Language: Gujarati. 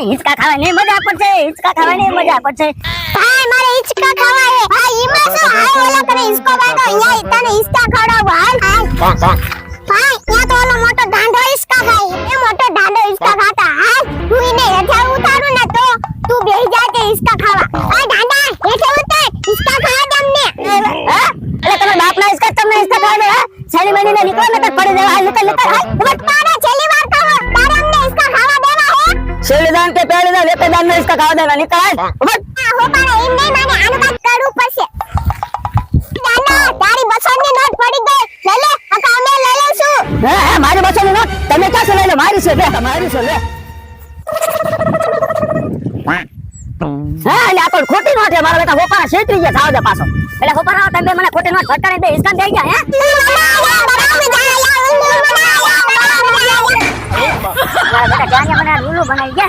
હિંચકા ખાવાની મજા પડશે, હિંચકા ખાવાની મજા પડશે. ભાઈ મારે હિંચકા ખાવા હે ભાઈ ઈમાં શું હાય ઓલા કરે હિંચકો બાંધો અહીંયા તને હિંચકા ખવડાવો હાલ ભાઈ ત્યાં તો ઓલો મોટો ઢાંઢો હિંચકા ખાય એ મોટો ઢાંઢો હિંચકા ખાતા હાલ તું એને હેઠે ઉતારું ને તો તું બેહી જા કે હિંચકા ખાવા આ ઢાંઢા હેઠે ઉતાર હિંચકા ખાવા તમને હા એટલે તમે બાપના હિંચકા તમને હિંચકા ખાવા દે હા છેલી મહિને નીકળો ને તો પડી દેવા હાલ નીકળ હાલ તારે છેલ્લી વાર કહો તારે અમને હિંચકા ખાવા દેવા હે છેલ્લી દાન કે પહેલી દાન એક દાન ને હિંચકા ખાવા દેવા નીકળ હાલ હો પાડે એમ નહીં મને આનું કામ કરવું પડશે દાદા તારી 200 ની નોટ પડી ગઈ લે લે આ અમે લઈ લઈશું હે મારી બચ્ચાની નોટ તમે ક્યાં લઈ લો મારી છે લે તમારી છે લે હા એટલે આ તો ખોટી નોટ છે મારા બેટા હોપારા છેતરી ગયા થાવ દે પાછો એટલે હોપારા તમે મને ખોટી નોટ ભટકાને દે હિસ્સા દે ગયા હે મારા બેટા ગાંડિયા મને લુલુ બનાવી ગયા